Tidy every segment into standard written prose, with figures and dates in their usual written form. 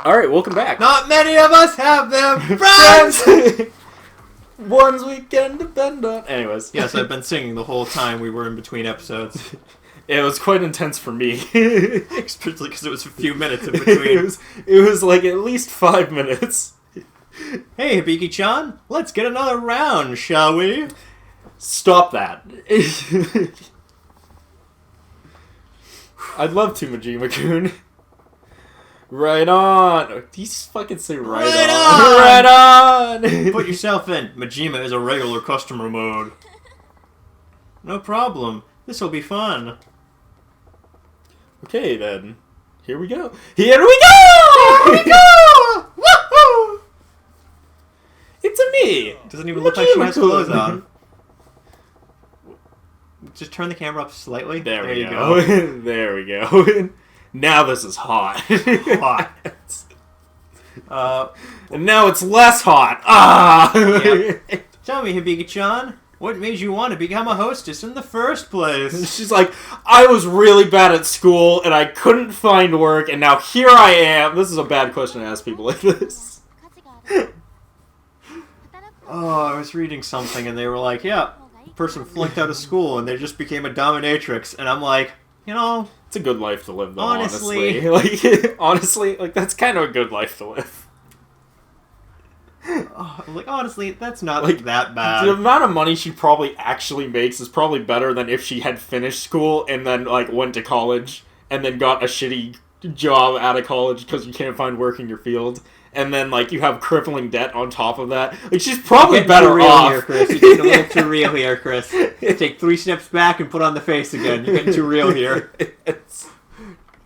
Alright, welcome back. Not many of us have them, friends! Ones we can depend on. Anyways. Yes, I've been singing the whole time we were in between episodes. It was quite intense for me. Especially because it was a few minutes in between. it was like at least 5 minutes. Hey, Hibiki-chan, let's get another round, shall we? Stop that. I'd love to, Majima-kun. Right on. Do you just fucking say right on? Right on! Put yourself in. Majima is a regular customer mode. No problem. This'll be fun. Okay, then. Here we go. Here we go! Here we go! Woohoo! It's a me! Doesn't even look like she has clothes on. Just turn the camera up slightly. There we go. There we go. Now this is hot. Hot. And now it's less hot. Ah! Yep. Tell me, Hibiki-chan, what made you want to become a hostess in the first place? She's like, I was really bad at school, and I couldn't find work, and now here I am. This is a bad question to ask people like this. Oh, I was reading something, and they were like, yeah, the person flunked out of school, and they just became a dominatrix. And I'm like, you know... It's a good life to live, though, honestly. Honestly, that's kind of a good life to live. Honestly, that's not that bad. The amount of money she probably actually makes is probably better than if she had finished school and then, went to college and then got a shitty job out of college because you can't find work in your field. And then, you have crippling debt on top of that. She's probably better off. Here, Chris. You're getting a little too real here, Chris. Take 3 steps back and put on the face again. You're getting too real here.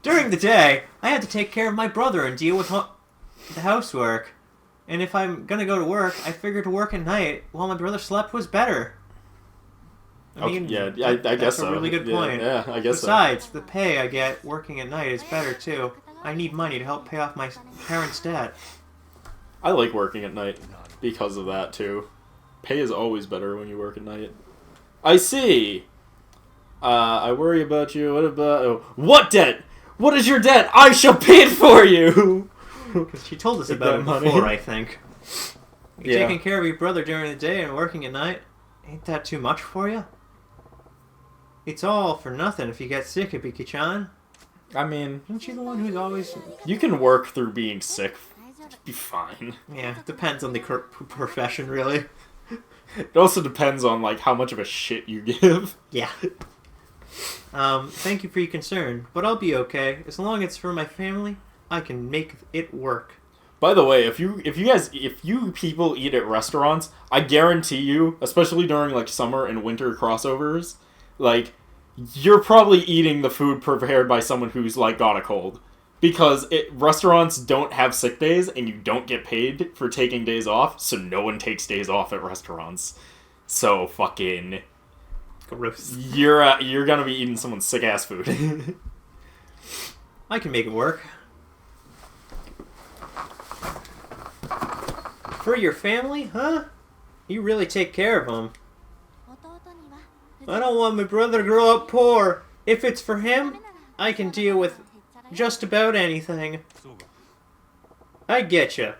During the day, I had to take care of my brother and deal with the housework. And if I'm gonna go to work, I figured to work at night while my brother slept was better. I mean, I guess that's so. a really good point. Yeah, I guess Besides, the pay I get working at night is better, too. I need money to help pay off my parents' debt. I like working at night because of that, too. Pay is always better when you work at night. I see! I worry about you. What about... Oh, what debt? What is your debt? I shall pay it for you! Because she told us about it before, I think. You're taking care of your brother during the day and working at night. Ain't that too much for you? It's all for nothing if you get sick, Hibiki-chan. I mean... Isn't she the one who's always... You can work through being sick. Be fine. Yeah, depends on the profession, really. It also depends on, how much of a shit you give. Yeah. Thank you for your concern, but I'll be okay. As long as it's for my family, I can make it work. By the way, if you people eat at restaurants, I guarantee you, especially during summer and winter crossovers, you're probably eating the food prepared by someone who's got a cold. Because restaurants don't have sick days and you don't get paid for taking days off, so no one takes days off at restaurants. So fucking gross. You're gonna be eating someone's sick ass food. I can make it work. For your family, huh? You really take care of them. I don't want my brother to grow up poor. If it's for him, I can deal with just about anything. I getcha.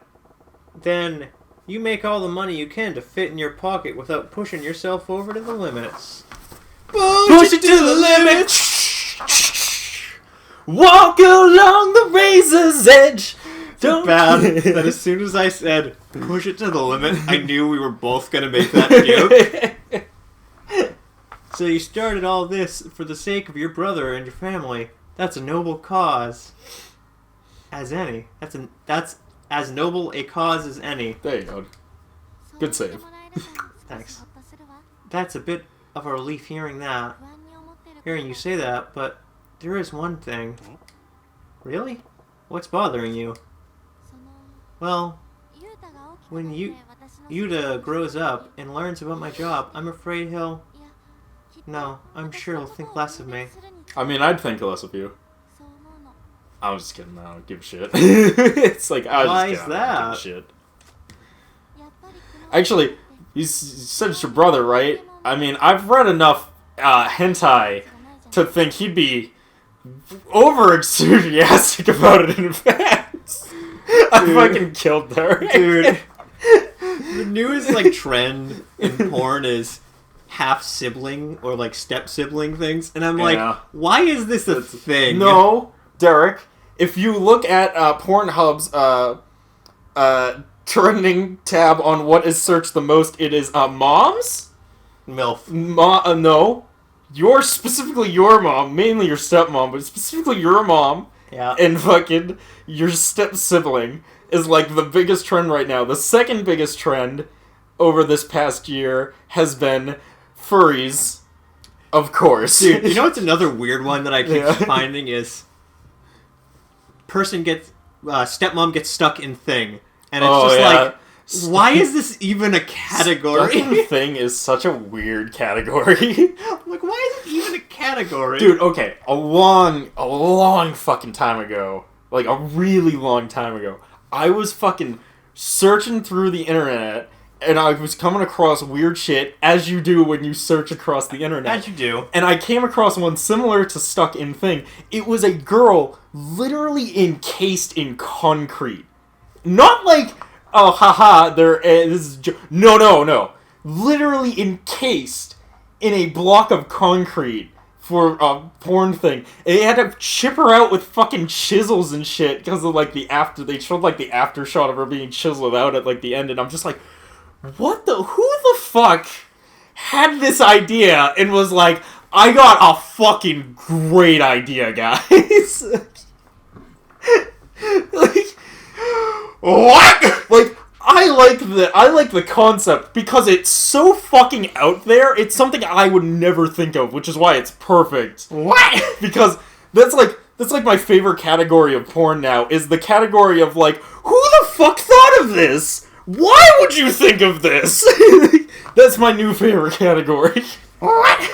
Then, you make all the money you can to fit in your pocket without pushing yourself over to the limits. Push it to the limit! Walk along the razor's edge! Don't bad that as soon as I said, push it to the limit, I knew we were both gonna make that joke. So you started all this for the sake of your brother and your family. That's a noble cause. As any. That's as noble a cause as any. There you go. Good save. Thanks. That's a bit of a relief hearing that. Hearing you say that, but there is one thing. Really? What's bothering you? Well, when Yuta grows up and learns about my job, I'm afraid he'll... No, I'm sure he'll think less of me. I mean, I'd think less of you. I was just kidding. I don't give a shit. It's I was Why just kidding. is I don't that? give a shit. Actually, you said it's your brother, right? I mean, I've read enough hentai to think he'd be over enthusiastic about it in advance. I fucking killed Derek. Dude. The newest, like, trend in porn is half-sibling or, like, step-sibling things. And I'm like, why is this a thing? No, Derek. If you look at Pornhub's trending tab on what is searched the most, it is moms? MILF. No. Specifically your mom, mainly your stepmom, but specifically your mom and fucking your step-sibling is, like, the biggest trend right now. The second biggest trend over this past year has been furries, of course. Dude, you know what's another weird one that I keep finding is stepmom gets stuck in thing. And it's like, why is this even a category? Stuck in thing is such a weird category. Like, why is it even a category? Dude, okay, a long fucking time ago, like a really long time ago, I was fucking searching through the internet, and I was coming across weird shit, as you do when you search across the internet. As you do. And I came across one similar to Stuck in Thing. It was a girl literally encased in concrete. Not like, oh, haha, this is... No. Literally encased in a block of concrete for a porn thing. And they had to chip her out with fucking chisels and shit because of, like, they showed, like, the after shot of her being chiseled out at, like, the end, and I'm just like, who the fuck had this idea and was like, I got a fucking great idea, guys. Like, what? Like, I like the concept because it's so fucking out there. It's something I would never think of, which is why it's perfect. What? Because that's like my favorite category of porn now, is the category of, like, who the fuck thought of this? Why would you think of this? That's my new favorite category. What?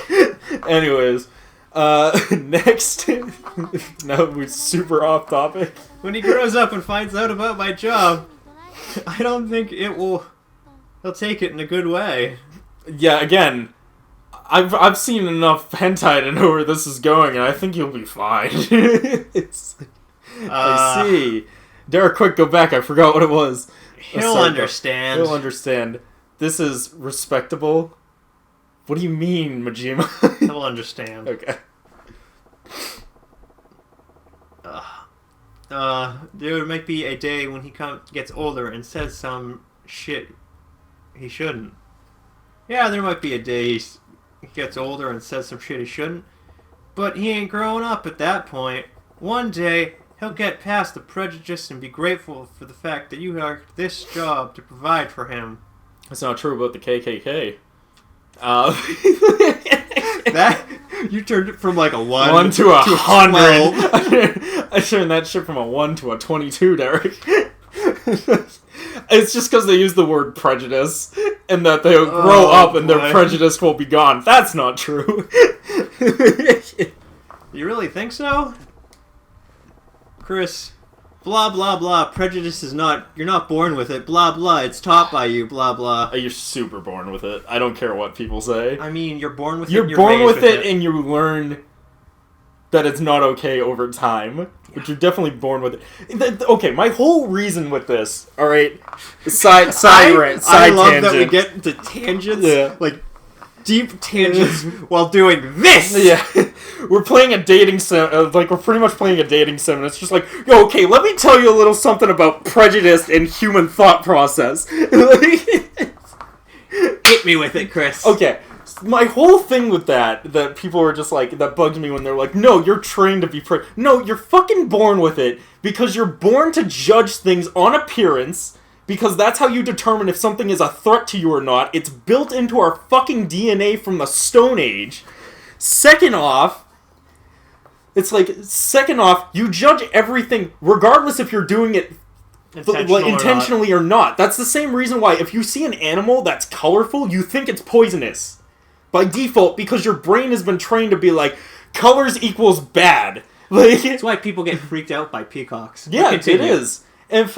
Anyways, next. Now we're super off topic. When he grows up and finds out about my job, I don't think he'll take it in a good way. Yeah, again, I've seen enough hentai to know where this is going, and I think you'll be fine. I see. Derek, quick, go back. I forgot what it was. He'll understand. He'll understand. This is respectable. What do you mean, Majima? He'll understand. Okay. There might be a day when he gets older and says some shit he shouldn't. Yeah, there might be a day he gets older and says some shit he shouldn't. But he ain't growing up at that point. One day, he'll get past the prejudice and be grateful for the fact that you have this job to provide for him. That's not true about the KKK. That you turned it from like a 1 to 100. I turned that shit from a 1 to a 22, Derek. It's just because they use the word prejudice, and that they'll grow up and their prejudice will be gone. That's not true. You really think so? Chris, blah blah blah, prejudice is not, you're not born with it, blah blah, it's taught by you, blah blah. You're super born with it. I don't care what people say. I mean, you're born with it, you're born with it, and you learn that it's not okay over time. But you're definitely born with it. Okay, my whole reason with this, alright, side tangent. I love that we get into tangents, like deep tangents, while doing this! Yeah. We're playing a dating sim, we're pretty much playing a dating sim, and it's just like, yo, okay, let me tell you a little something about prejudice and human thought process. Hit me with it, Chris. Okay, my whole thing with that people are just like, that bugs me when they're like, no, you're trained to be No, you're fucking born with it, because you're born to judge things on appearance, because that's how you determine if something is a threat to you or not. It's built into our fucking DNA from the Stone Age. Second off, you judge everything, regardless if you're doing it intentionally or not. That's the same reason why if you see an animal that's colorful, you think it's poisonous. By default, because your brain has been trained to be like, colors equals bad. Like, that's why people get freaked out by peacocks. Yeah, it is. And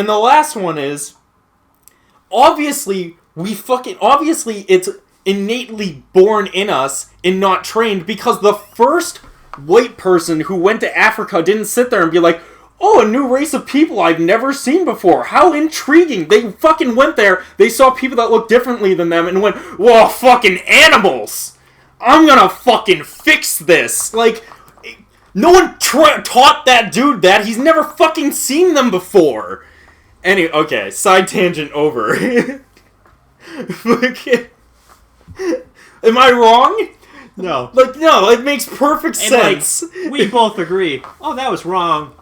the last one is, obviously it's innately born in us and not trained, because the first white person who went to Africa didn't sit there and be like, oh, a new race of people I've never seen before. How intriguing. They fucking went there, they saw people that looked differently than them, and went, whoa, fucking animals! I'm gonna fucking fix this! Like, no one taught that dude that. He's never fucking seen them before. Anyway, okay, side tangent over. Am I wrong? No. Like, no, it makes perfect sense. Like, we both agree. Oh, that was wrong.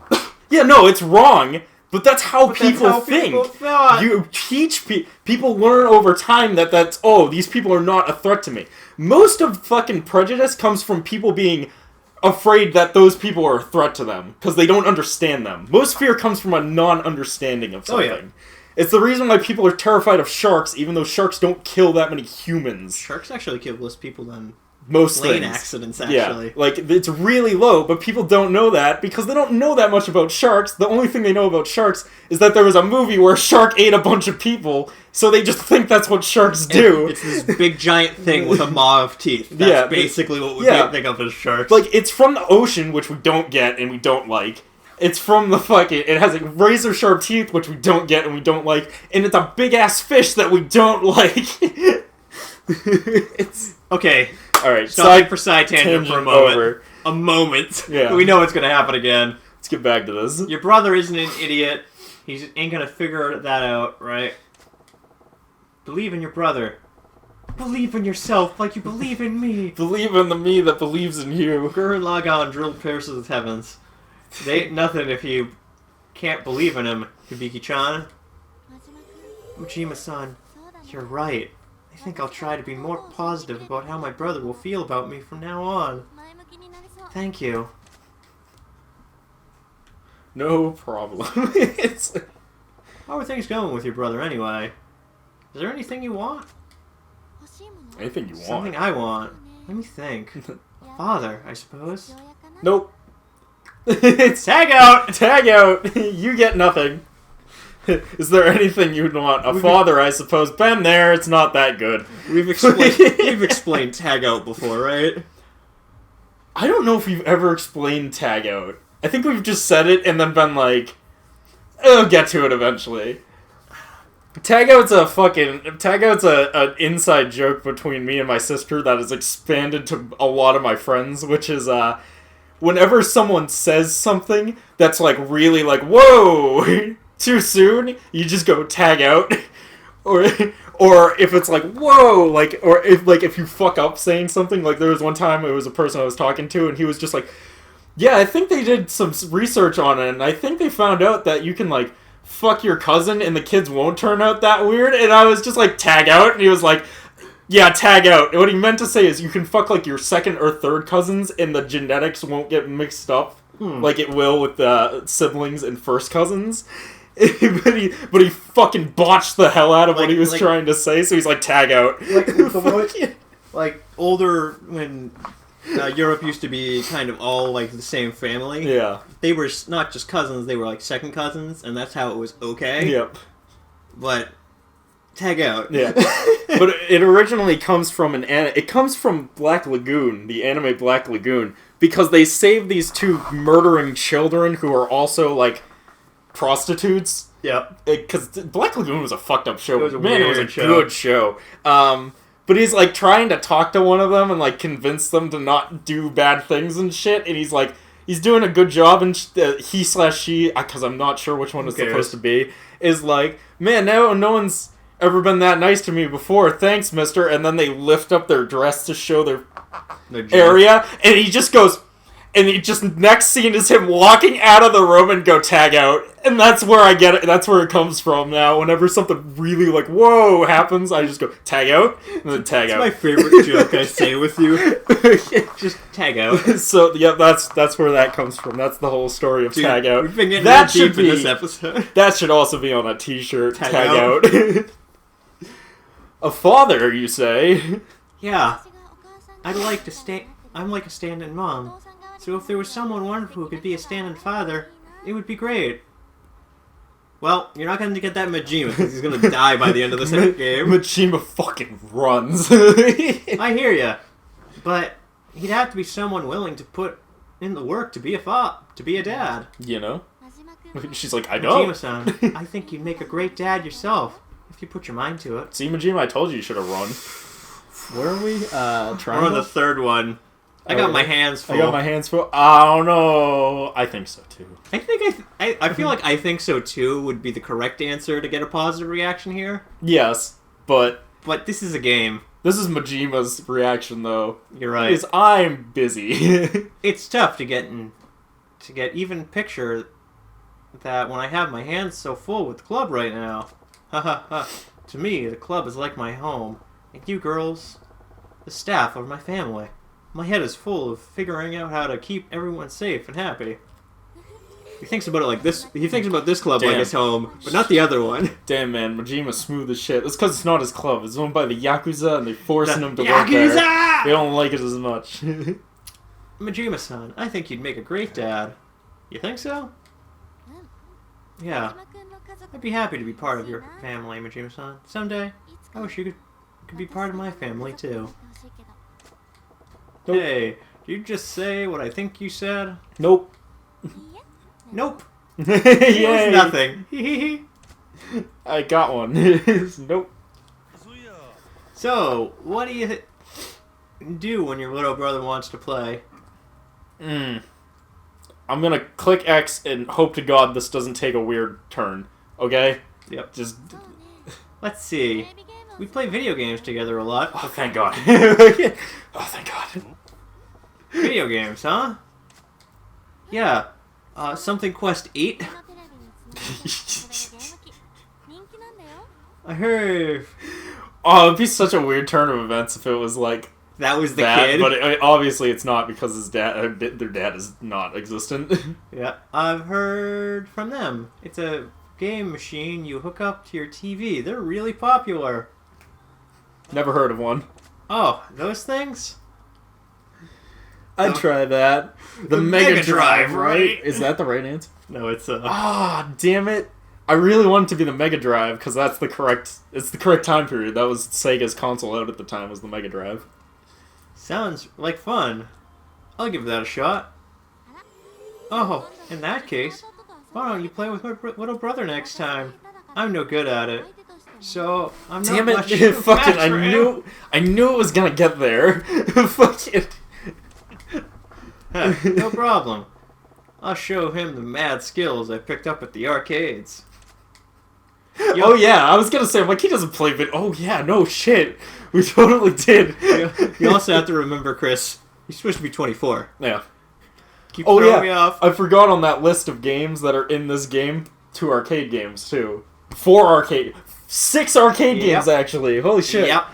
Yeah, no, it's wrong, but that's how people think. People thought. You teach people learn over time that's, oh, these people are not a threat to me. Most of fucking prejudice comes from people being afraid that those people are a threat to them because they don't understand them. Most fear comes from a non-understanding of something. Oh, yeah. It's the reason why people are terrified of sharks, even though sharks don't kill that many humans. Sharks actually kill less people than most plane things. Accidents, actually. Yeah, like, it's really low, but people don't know that because they don't know that much about sharks. The only thing they know about sharks is that there was a movie where a shark ate a bunch of people, so they just think that's what sharks do. It's this big giant thing with a maw of teeth. That's basically what we think of as sharks. Like, it's from the ocean, which we don't get and we don't like. It's from the fucking... It has, like, razor-sharp teeth, which we don't get and we don't like. And it's a big-ass fish that we don't like. It's... Okay. Alright, stopping for side tangent for a moment. Over. A moment. Yeah. We know it's gonna happen again. Let's get back to this. Your brother isn't an idiot. He ain't gonna figure that out, right? Believe in your brother. Believe in yourself like you believe in me. Believe in the me that believes in you. Gurren Lagann drilled pierces with heavens. They ain't nothing if you can't believe in him, Hibiki-chan. Ujima-san, you're right. I think I'll try to be more positive about how my brother will feel about me from now on. Thank you. No problem. How are things going with your brother anyway? Is there anything you want? Anything you want? Something I want. Let me think. A father, I suppose. Nope. It's tag out! Tag out! You get nothing. Is there anything you'd want? A father, I suppose. Been there, it's not that good. We've explained tag out before, right? I don't know if we've ever explained tag out. I think we've just said it and then been like, I'll get to it eventually. Tag out's an inside joke between me and my sister that has expanded to a lot of my friends, which is, whenever someone says something that's, like, really, like, whoa, too soon, you just go tag out. Or if it's like, whoa, like, or if you fuck up saying something, like, there was one time it was a person I was talking to, and he was just like, yeah, I think they did some research on it, and I think they found out that you can, like, fuck your cousin and the kids won't turn out that weird, and I was just like, tag out, and he was like, yeah, tag out. And what he meant to say is you can fuck, like, your second or third cousins and the genetics won't get mixed up like it will with the siblings and first cousins. but he fucking botched the hell out of what he was trying to say, so he's like, tag out. Like older, when Europe used to be kind of all, like, the same family. Yeah. They were not just cousins, they were, like, second cousins, and that's how it was okay. Yep. But... tag out. Yeah. But it originally comes from it comes from Black Lagoon, the anime Black Lagoon, because they saved these two murdering children who are also, like, prostitutes. Yeah. Because Black Lagoon was a fucked up show. It was a good show. But he's, like, trying to talk to one of them and, like, convince them to not do bad things and shit, and he's, like, he's doing a good job, and he/she, because I'm not sure which one it's supposed to be, is like, man, no one's ever been that nice to me before, thanks, mister, and then they lift up their dress to show their area, and he just goes, and he just, next scene is him walking out of the room and go tag out, and that's where I get it, that's where it comes from now. Whenever something really, like, whoa, happens, I just go, tag out, and then tag out. That's my favorite joke I say with you. Just tag out. So, yeah, that's where that comes from. That's the whole story of tag out. We've been getting that deep in this episode. That should also be on a t-shirt, tag out. A father, you say? Yeah. I'm like a stand-in mom. So if there was someone wonderful who could be a stand-in father, it would be great. Well, you're not going to get that Majima, because he's going to die by the end of this game. Majima fucking runs. I hear ya. But he'd have to be someone willing to put in the work to be a dad. You know? She's like, I know. Majima-san, I think you'd make a great dad yourself if you put your mind to it. See, Majima, I told you should have run. Where are we? We're on the third one. I got my hands full. I got my hands full. I don't know. I think so too. I feel like I think so too would be the correct answer to get a positive reaction here. Yes, but this is a game. This is Majima's reaction though. You're right. Because I'm busy. It's tough to get even picture that when I have my hands so full with the club right now. Ha ha ha. To me, the club is like my home, and you girls, the staff of my family. My head is full of figuring out how to keep everyone safe and happy. He thinks about it like this. He thinks about this club like his home, but not the other one. Damn, man, Majima's smooth as shit. That's because it's not his club. It's owned by the Yakuza, and they're forcing him to work there. They don't like it as much. Majima-san, I think you'd make a great dad. You think so? Yeah. I'd be happy to be part of your family, Majima-san. Someday, I wish you could be part of my family, too. Nope. Hey, did you just say what I think you said? Nope. Nope. Yay. Nothing. I got one. Nope. So, what do you do when your little brother wants to play? I'm gonna click X and hope to God this doesn't take a weird turn. Okay? Yep. Just... Let's see. We play video games together a lot. Oh, thank God. Oh, thank God. Video games, huh? Yeah. Something Quest 8? I heard. Oh, it'd be such a weird turn of events if it was like that was the kid. But obviously it's not because his dad, their dad is not existent. Yeah, I've heard from them. It's a game machine you hook up to your TV. They're really popular. Never heard of one. Oh, those things? I'd try that. The Mega Drive, right? Is that the right answer? No, it's Ah, damn it. I really want it to be the Mega Drive, because that's the correct... It's the correct time period. That was Sega's console out at the time, was the Mega Drive. Sounds like fun. I'll give that a shot. Oh, in that case, why don't you play with my little brother next time? I'm no good at it. So, I'm not damn it, much of a fucking, match I knew it was gonna get there. Fucking... No problem. I'll show him the mad skills I picked up at the arcades. Oh yeah, I was gonna say, I'm like, he doesn't play oh yeah, no shit. We totally did. You also have to remember, Chris, you're supposed to be 24. Yeah. Keep throwing me off. I forgot on that list of games that are in this game, 2 arcade games too. 6 arcade games actually. Holy shit. Yep.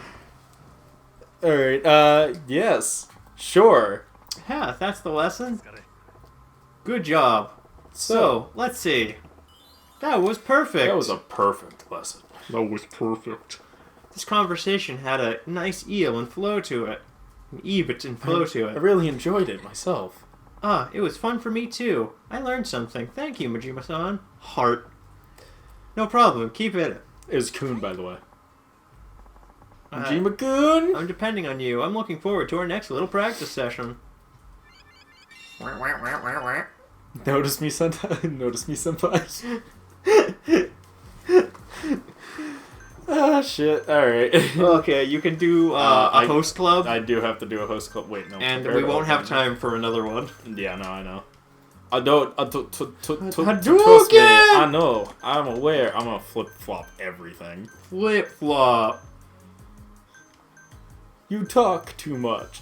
Alright, yes. Sure. Yeah, that's the lesson. Good job. So, let's see. That was perfect. That was a perfect lesson. That was perfect. This conversation had a nice eel and flow to it. An ebit and flow to it. I really enjoyed it myself. It was fun for me too. I learned something. Thank you, Majima-san. Heart. No problem. Keep it. It was Kun, by the way. Majima-kun! I'm depending on you. I'm looking forward to our next little practice session. Notice me, senpai. Notice me, senpai. Ah, shit. Alright. Okay, you can do a host club. I do have to do a host club. Wait, no. And we won't have time for another one. Yeah, no, I know. I don't. Hadouken! I know. I'm aware. I'm gonna flip-flop everything. Flip-flop. You talk too much.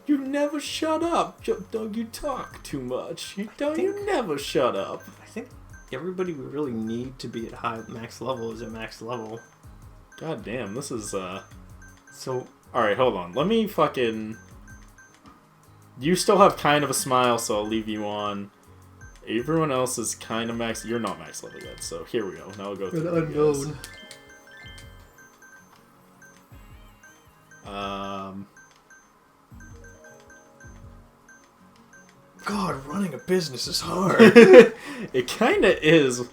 You never shut up. You talk too much. You never shut up. I think everybody we really need to be at max level is at max level. God damn, this is, So... Alright, hold on. Let me fucking... You still have kind of a smile, so I'll leave you on. Everyone else is kind of max... You're not max level yet, so here we go. Now I'll go through the unknown. God, running a business is hard. It kind of is.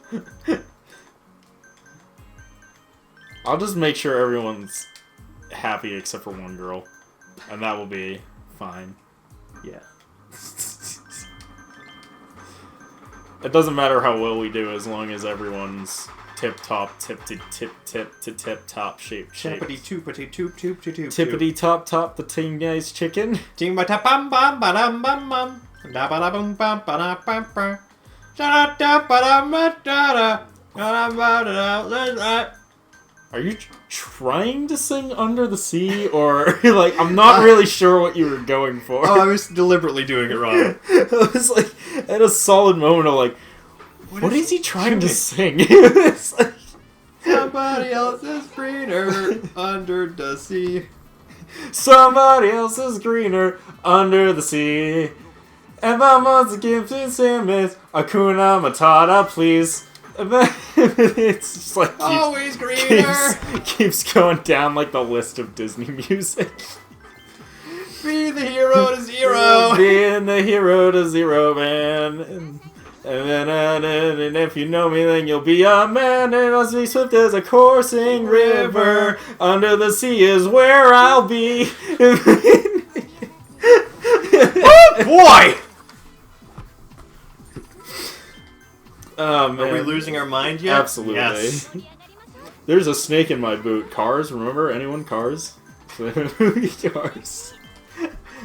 I'll just make sure everyone's happy except for one girl. And that will be fine. Yeah. It doesn't matter how well we do as long as everyone's tip-top, tip-to-tip-to-tip-top shape. Tippity-toopity-toop-toop-toop. Tippity-top-top, the ting nice chicken. Ting-ba-ta-bum-bum-ba-dum-bum-bum. Da-ba-da-bum-bum-ba-da-bum-bum. Da-da-da-ba-da-ma-da-da. Are you trying to sing Under the Sea, or, like, I'm not really sure what you were going for. Oh, I was deliberately doing it wrong. I was, like, at a solid moment of, like, what is he trying to sing? It's like, somebody else is greener under the sea. Somebody else is greener under the sea. And the months give to him is Akuna Matata, please. And then it's just like always greener. Keeps going down like the list of Disney music. Be the hero to zero. Being the hero to zero, man. And if you know me, then you'll be a man. And must be swift as a coursing river. Under the sea is where I'll be. Oh boy! Oh, man. Are we losing our mind yet? Absolutely. Yes. There's a snake in my boot. Cars, remember? Anyone? Cars? Cars.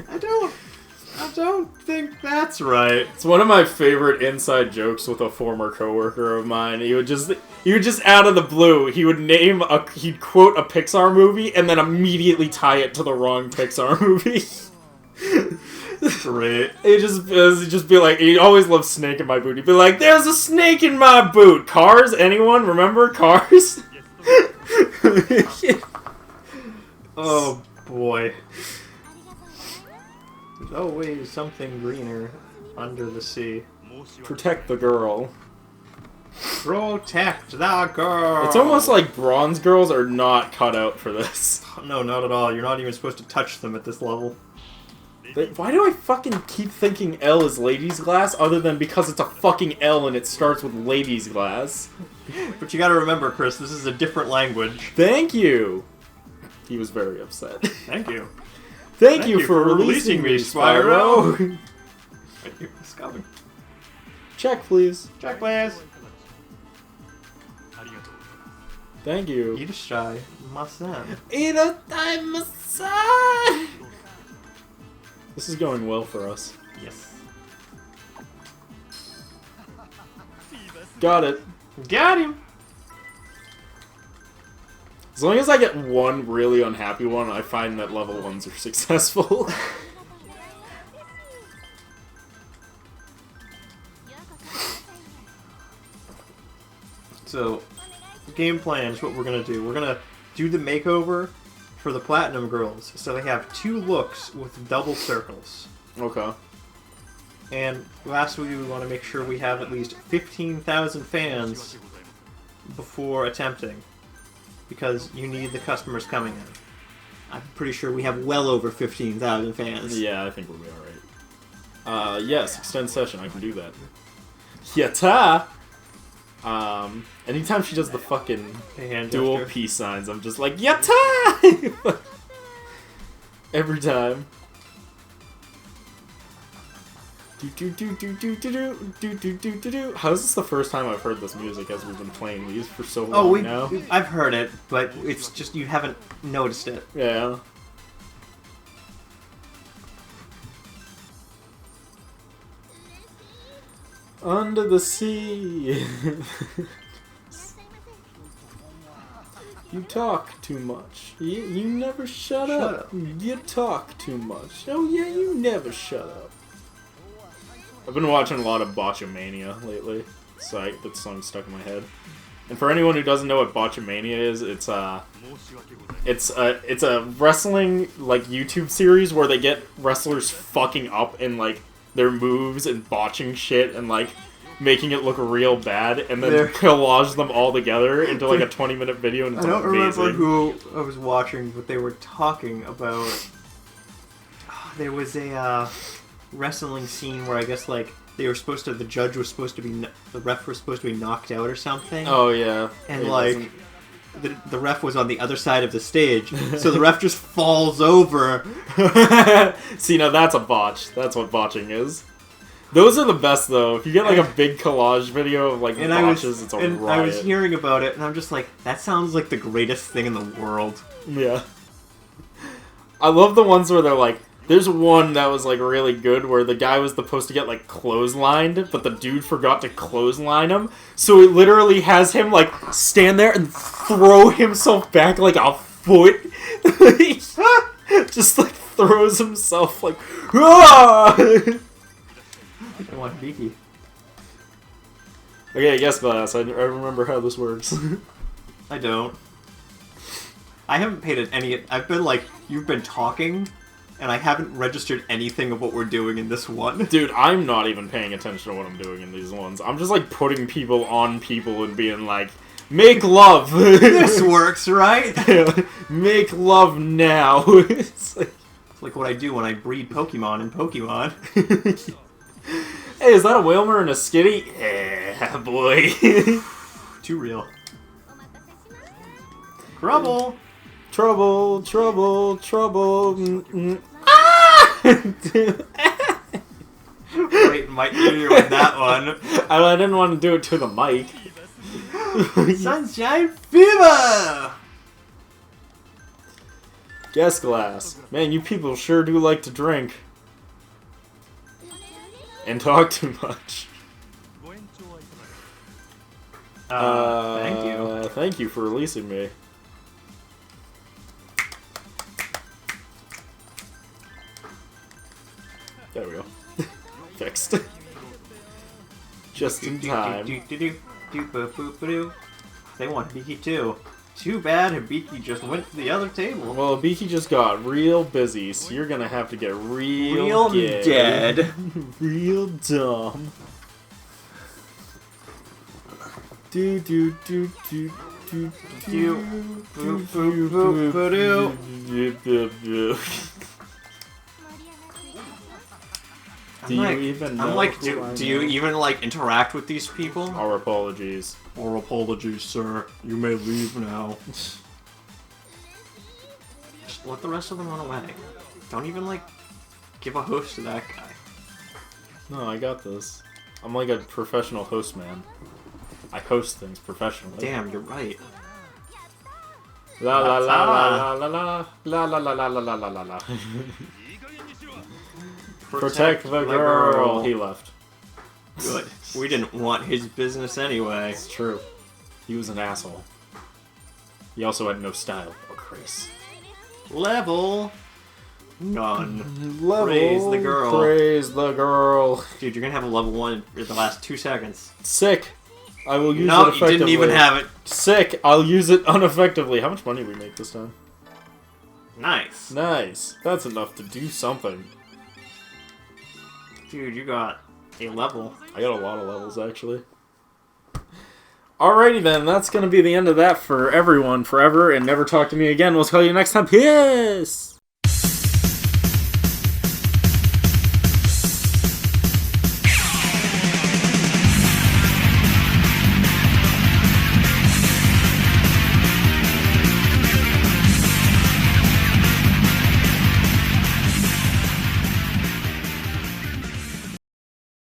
I don't think that's right. It's one of my favorite inside jokes with a former coworker of mine. He would just out of the blue, he'd quote a Pixar movie and then immediately tie it to the wrong Pixar movie. Great. He'd just be like, he always loved snake in my boot. He'd be like, there's a snake in my boot. Cars? Anyone? Remember Cars? Oh boy. There's always something greener under the sea. Protect the girl. Protect the girl! It's almost like bronze girls are not cut out for this. No, not at all. You're not even supposed to touch them at this level. Why do I fucking keep thinking L is ladies' glass other than because it's a fucking L and it starts with ladies' glass? But you gotta remember, Chris, this is a different language. Thank you! He was very upset. Thank you. Thank you for releasing me, Spyro! Thank you. It's coming. Check, please. Check, please. Thank you. Irashai masen. Irashai masen! This is going well for us. Yes. Got it. Got him! As long as I get one really unhappy one, I find that level 1s are successful. So, game plan is what we're gonna do. We're gonna do the makeover for the Platinum Girls, so they have 2 looks with double circles. Okay. And lastly, we want to make sure we have at least 15,000 fans before attempting, because you need the customers coming in. I'm pretty sure we have well over 15,000 fans. Yeah, I think we'll be alright. Yes, extend session, I can do that. Yatta! Anytime she does the fucking dual gesture. peace signs, I'm just like, Yatta! Every time. How is this the first time I've heard this music as we've been playing these for so long now? I've heard it, but it's just you haven't noticed it. Yeah. Under the sea. You talk too much. You never shut up. You talk too much. Oh yeah, you never shut up. I've been watching a lot of Botchamania lately, so that song's stuck in my head. And for anyone who doesn't know what Botchamania is, it's a wrestling like YouTube series where they get wrestlers fucking up in like their moves and botching shit and like making it look real bad, and then collage them all together into like a 20-minute video, and it's amazing. I don't remember who I was watching, but they were talking about. There was a wrestling scene where I guess like the ref was supposed to be knocked out or something. Oh yeah, and like the ref was on the other side of the stage, so the ref just falls over. See, now that's a botch. That's what botching is. Those are the best, though. If you get, like, a big collage video of, like, botches, it's a riot. I was hearing about it, and I'm just like, that sounds like the greatest thing in the world. Yeah. I love the ones where they're, like, there's one that was, like, really good where the guy was supposed to get, like, clotheslined, but the dude forgot to clothesline him. So it literally has him, like, stand there and throw himself back, like, a foot. Just, like, throws himself, like, ah! I want Beaky. Okay, yes, class. I remember how this works. I don't. I haven't paid it any... I've been like, you've been talking, and I haven't registered anything of what we're doing in this one. Dude, I'm not even paying attention to what I'm doing in these ones. I'm just, like, putting people on people and being like, make love! This works, right? Make love now! It's like what I do when I breed Pokemon in Pokemon. Hey, is that a Whalmer and a Skitty? Yeah, boy. Too real. Trouble! Trouble, trouble, trouble. Ah! Wait, Mike, you with that one. I didn't want to do it to the mic. Sunshine Fever! Guess glass. Man, you people sure do like to drink. And talk too much. Thank you. Thank you for releasing me. There we go. Fixed. Just in time. They want Beaky too. Too bad Hibiki just went to the other table. Well, Hibiki just got real busy, so you're gonna have to get real dead. Real dumb. Do do do do do do do. Do you even know? I'm like, do you even like interact with these people? Our apologies. Our apologies, sir. You may leave now. Just let the rest of them run away. Don't even like give a host to that guy. No, I got this. I'm like a professional host, man. I host things professionally. Damn, you're right. La la la la la la la la la la la la la la. Protect the girl. He left. Good. We didn't want his business anyway. It's true. He was an asshole. He also had no style or grace. Level none. Level. Praise the girl. Praise the girl. Dude, you're gonna have a level 1 in the last 2 seconds. Sick. I will use it No, effectively. you didn't even have it. Sick. I'll use it ineffectively. How much money did we make this time? Nice. Nice. That's enough to do something. Dude, you got a level. I got a lot of levels, actually. Alrighty then, that's going to be the end of that for everyone forever, and never talk to me again. We'll tell you next time. Peace!